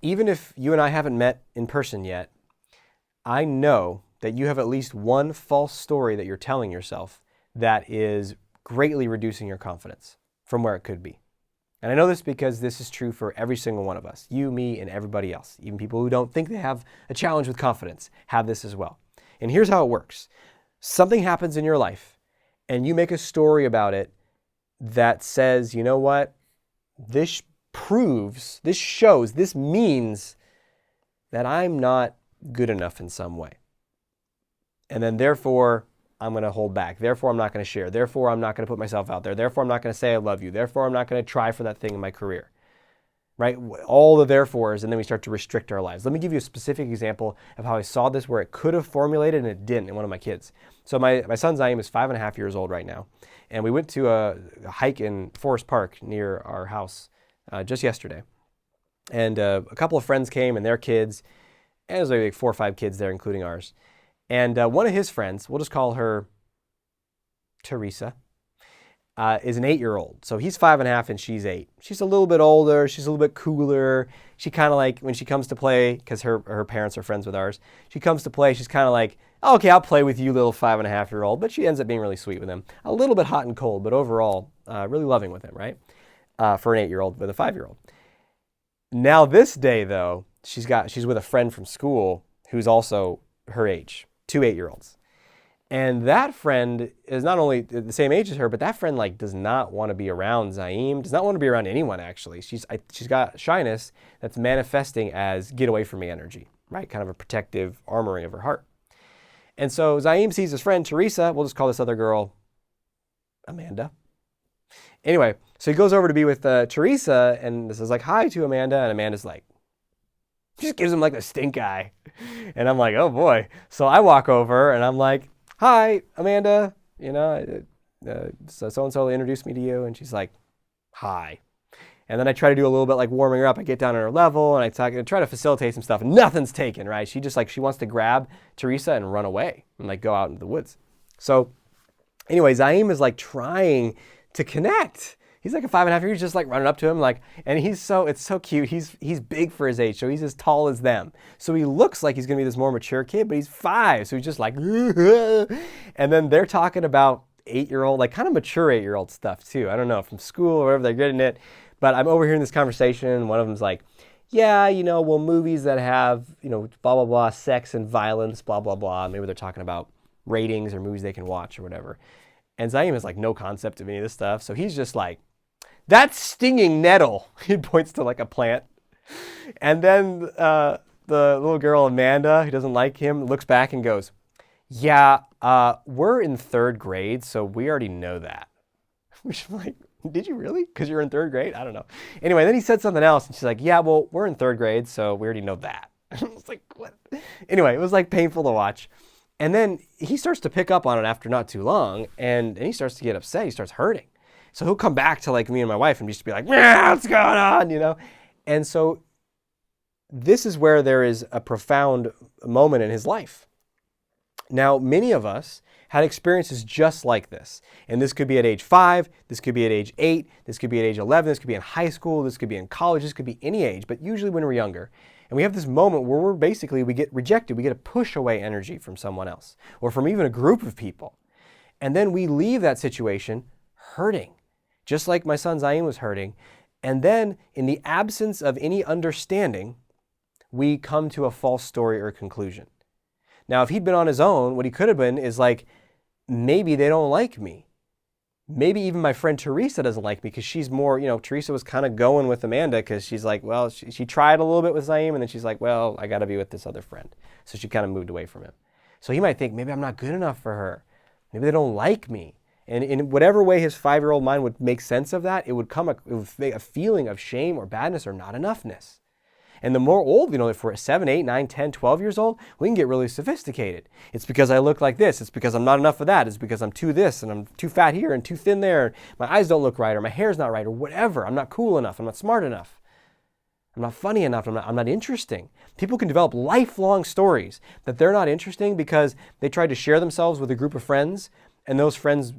even if you and I haven't met in person yet, I know that you have at least one false story that you're telling yourself that is greatly reducing your confidence from where it could be. And I know this because this is true for every single one of us, you, me, and everybody else. Even people who don't think they have a challenge with confidence have this as well. And here's how it works. Something happens in your life, and you make a story about it that says, you know what? This proves, this shows, this means that I'm not good enough in some way. And then therefore, I'm going to hold back. Therefore, I'm not going to share. Therefore, I'm not going to put myself out there. Therefore, I'm not going to say I love you. Therefore, I'm not going to try for that thing in my career. Right? All the therefores, and then we start to restrict our lives. Let me give you a specific example of how I saw this where it could have formulated and it didn't in one of my kids. So my son Zaim is 5.5 years old right now. And we went to a hike in Forest Park near our house just yesterday. And a couple of friends came and their kids, and there's like 4 or 5 kids there, including ours. And one of his friends, we'll just call her Teresa, is an 8-year-old. So he's 5.5 and she's 8. She's a little bit older. She's a little bit cooler. She kind of like, when she comes to play, because her parents are friends with ours, she comes to play, she's kind of like, oh, okay, I'll play with you, little 5.5-year-old. But she ends up being really sweet with him. A little bit hot and cold, but overall, really loving with him, right? For an 8-year-old with a 5-year-old. Now this day, though, she's with a friend from school who's also her age. 2 8-year-olds. And that friend is not only the same age as her, but that friend like does not want to be around Zaim, does not want to be around anyone actually. She's got shyness that's manifesting as get away from me energy, right? Kind of a protective armoring of her heart. And so Zaim sees his friend Teresa, we'll just call this other girl Amanda. Anyway, so he goes over to be with Teresa and this is like hi to Amanda, and Amanda's like, just gives him like a stink eye. And I'm like, oh boy. So I walk over and I'm like, hi, Amanda. You know, so-and-so introduced me to you. And she's like, hi. And then I try to do a little bit like warming her up. I get down on her level and I try to facilitate some stuff. Nothing's taken, right? She just like, she wants to grab Teresa and run away and like go out into the woods. So anyway, Zaim is like trying to connect. He's like a 5.5-year-old. He's just like running up to him, like, and it's so cute. He's big for his age, so he's as tall as them. So he looks like he's gonna be this more mature kid, but he's 5, so he's just like, and then they're talking about 8-year-old, like kind of mature 8-year-old stuff too. I don't know, from school or wherever they're getting it, but I'm overhearing this conversation. One of them's like, yeah, you know, well, movies that have, you know, blah blah blah, sex and violence, blah blah blah. Maybe they're talking about ratings or movies they can watch or whatever. And Zaim has like no concept of any of this stuff, so he's just like, that's stinging nettle. He points to like a plant. And then the little girl, Amanda, who doesn't like him, looks back and goes, yeah, we're in 3rd grade, so we already know that. Which I'm like, did you really? Because you're in 3rd grade? I don't know. Anyway, then he said something else, and she's like, yeah, well, we're in 3rd grade, so we already know that. I was like, what? Anyway, it was like painful to watch. And then he starts to pick up on it after not too long, and he starts to get upset. He starts hurting. So he'll come back to like me and my wife and just be like, what's going on, you know? And so this is where there is a profound moment in his life. Now, many of us had experiences just like this. And this could be at age 5, this could be at age 8, this could be at age 11, this could be in high school, this could be in college, this could be any age, but usually when we're younger. And we have this moment where we get rejected, we get a push away energy from someone else or from even a group of people. And then we leave that situation hurting. Just like my son Zaim was hurting. And then in the absence of any understanding, we come to a false story or conclusion. Now, if he'd been on his own, what he could have been is like, maybe they don't like me. Maybe even my friend Teresa doesn't like me because she's more, you know, Teresa was kind of going with Amanda because she's like, well, she tried a little bit with Zaim and then she's like, well, I got to be with this other friend. So she kind of moved away from him. So he might think, maybe I'm not good enough for her. Maybe they don't like me. And in whatever way his 5-year-old mind would make sense of that, it would make a feeling of shame or badness or not enoughness. And the more old, you know, if we're 7, 8, 9, 10, 12 years old, we can get really sophisticated. It's because I look like this. It's because I'm not enough of that. It's because I'm too this and I'm too fat here and too thin there. My eyes don't look right or my hair's not right or whatever. I'm not cool enough. I'm not smart enough. I'm not funny enough. I'm not interesting. People can develop lifelong stories that they're not interesting because they tried to share themselves with a group of friends and those friends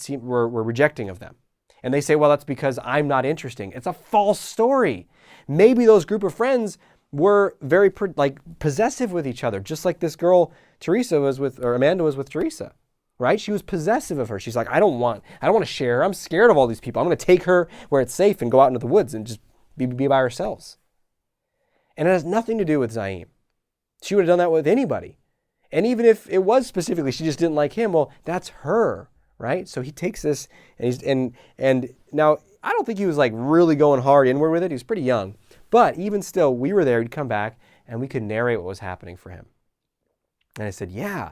were rejecting of them. And they say, well, that's because I'm not interesting. It's a false story. Maybe those group of friends were very possessive with each other, just like this girl Teresa was with, or Amanda was with Teresa, right? She was possessive of her. She's like, I don't want to share her. I'm scared of all these people. I'm going to take her where it's safe and go out into the woods and just be by ourselves. And it has nothing to do with Zaim. She would have done that with anybody. And even if it was specifically, she just didn't like him, well, that's her, right? So he takes this and now I don't think he was like really going hard inward with it. He was pretty young. But even still, we were there, he'd come back and we could narrate what was happening for him. And I said, yeah,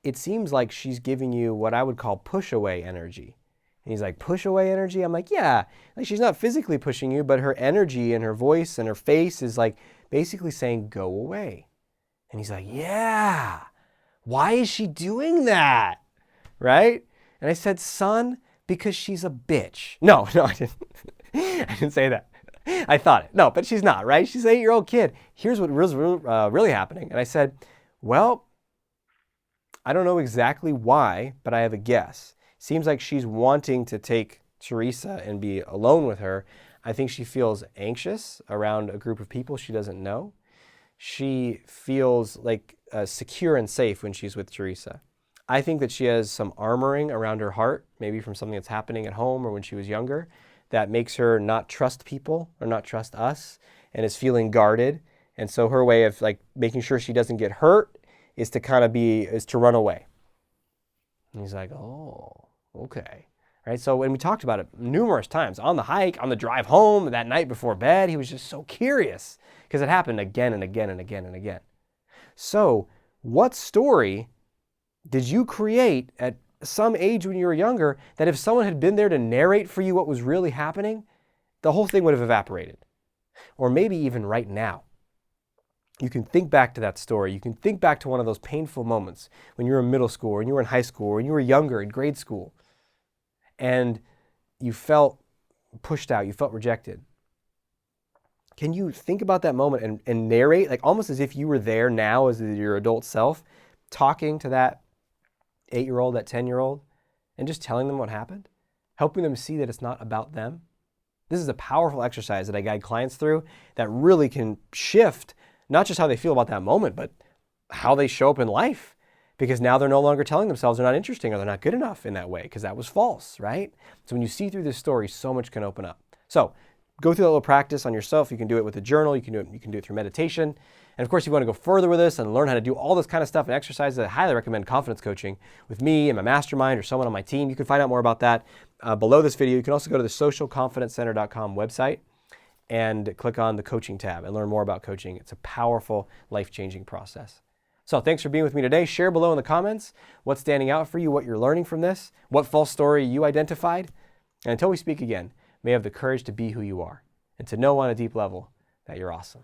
it seems like she's giving you what I would call push away energy. And he's like, push away energy? I'm like, yeah, like she's not physically pushing you, but her energy and her voice and her face is like basically saying, go away. And he's like, yeah, why is she doing that? Right? And I said, son, because she's a bitch. No, I didn't. I didn't say that. I thought it. No, but she's not, right? She's an 8-year-old kid. Here's what was really happening. And I said, well, I don't know exactly why, but I have a guess. Seems like she's wanting to take Teresa and be alone with her. I think she feels anxious around a group of people she doesn't know. She feels like secure and safe when she's with Teresa. I think that she has some armoring around her heart, maybe from something that's happening at home or when she was younger, that makes her not trust people or not trust us and is feeling guarded. And so her way of like making sure she doesn't get hurt is to run away. And he's like, oh, okay. Right? So when we talked about it numerous times on the hike, on the drive home, that night before bed, he was just so curious because it happened again and again and again and again. So what story did you create at some age when you were younger that if someone had been there to narrate for you what was really happening, the whole thing would have evaporated? Or maybe even right now, you can think back to that story. You can think back to one of those painful moments when you were in middle school or when you were in high school or when you were younger in grade school and you felt pushed out, you felt rejected. Can you think about that moment and narrate, like almost as if you were there now as your adult self, talking to that 8-year-old, that 10-year-old, and just telling them what happened, helping them see that it's not about them? This is a powerful exercise that I guide clients through that really can shift not just how they feel about that moment, but how they show up in life. Because now they're no longer telling themselves they're not interesting or they're not good enough in that way, because that was false, right? So when you see through this story, so much can open up. So go through that little practice on yourself. You can do it with a journal. You can do it through meditation. And of course, if you want to go further with this and learn how to do all this kind of stuff and exercises, I highly recommend confidence coaching with me and my mastermind or someone on my team. You can find out more about that below this video. You can also go to the socialconfidencecenter.com website and click on the coaching tab and learn more about coaching. It's a powerful, life-changing process. So thanks for being with me today. Share below in the comments what's standing out for you, what you're learning from this, what false story you identified. And until we speak again, may you have the courage to be who you are and to know on a deep level that you're awesome.